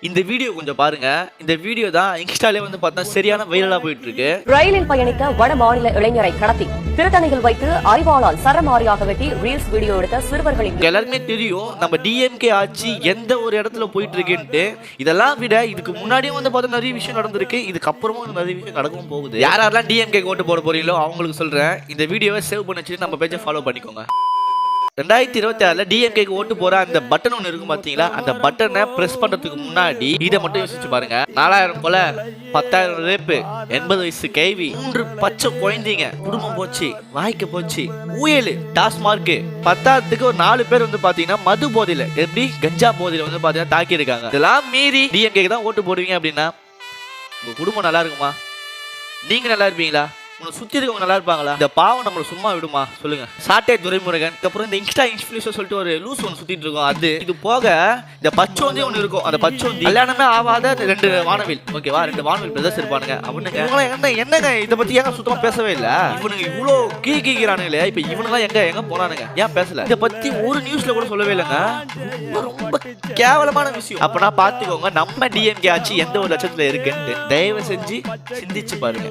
இந்த வீடியோ கொஞ்சம் பாருங்க. இந்த வீடியோ தான் இன்ஸ்டாலே வந்து பார்த்தா சரியான வைரலா போயிட்டு இருக்கு. ரயிலில் பயணித்த வட மாநில இளைஞரை கடத்தி திருத்தணியில் வைத்து அறிவாளால் சரமாரியாக வெட்டி ரீல்ஸ் வீடியோ எடுத்த சிறுவர்களின் எல்லாருமே தெரியும் நம்ம டிஎம்கே ஆட்சி எந்த ஒரு இடத்துல போயிட்டு இருக்குன்ட்டு. இதெல்லாம் விட இதுக்கு முன்னாடியும் வந்து பார்த்தா நிறைய விஷயம் நடந்திருக்கு. இதுக்கப்புறமும் நிறைய விஷயம் நடக்கவும் போகுது. யாரெல்லாம் டிஎம்கே ஓட்டு போட போறீங்களோ அவங்களுக்கு சொல்றேன், இந்த வீடியோவை சேவ் பண்ணி வச்சுட்டு நம்ம பேஜை ஃபாலோ பண்ணிக்கோங்க. 2026 டிஎம்கேக்கு ஓட்டு போற அந்த பட்டன் ஒன்று இருக்கும் பாத்தீங்களா, அந்த பட்டனை பிரஸ் பண்றதுக்கு முன்னாடி இதை மட்டும் யோசிச்சு பாருங்க. 4000 கொலை, 10,000 ரேப்பு, 80 வயசு கைவி, 3 பச்சை குழந்தைங்க, குடும்பம் போச்சு, வாய்க்கு போச்சு, ஊயல், டாஸ்மார்க், 10க்கு ஒரு 4 பேர் வந்து பாத்தீங்கன்னா மது போதையில, எப்படி கஞ்சா போதையில வந்து பாத்தீங்கன்னா தாக்கி இருக்காங்க. இதெல்லாம் மீறி டிஎம்கேக்கு தான் ஓட்டு போடுவீங்க அப்படின்னா உங்க குடும்பம் நல்லா இருக்குமா? நீங்க நல்லா இருப்பீங்களா? உங்களை சுற்றி இருக்கவங்க நல்லா இருப்பாங்களா? இந்த பாவம் நம்மளை சும்மா விடுமா சொல்லுங்க? சாட்டை துரைமுருகன், அப்புறம் இந்த இன்ஸ்டா இன்ஃப்ளூயன்சர் சொல்லிட்டு ஒரு லூஸ் ஒன்று சுத்திட்டு இருக்கோம். அது இது போக இந்த பச்சோந்தி ஒன்று இருக்கும். அந்த பச்சோந்தி கல்யாணமே ஆகாத 2 வானவில், ஓகேவா, 2 வானவில் பிரதர்ஸ் இருப்பானுங்க. அவனுங்க என்னங்க இதை பத்தி ஏங்க சுத்தமா பேசவே இல்லை? இவனுங்க இவ்வளோ கீக்கிறானுங்களே, இப்ப இவனுங்களாம் எங்க போனானுங்க? ஏன் பேசல? இதை பத்தி ஒரு நியூஸ்ல கூட சொல்லவே இல்லைங்க. ரொம்ப கேவலமான விஷயம். அப்பனா பாத்துக்கோங்க, நம்ம டிஎம்கே ஆட்சி எந்த ஒரு லட்சத்துல இருக்குன்னு தயவு செஞ்சு சிந்திச்சு பாருங்க.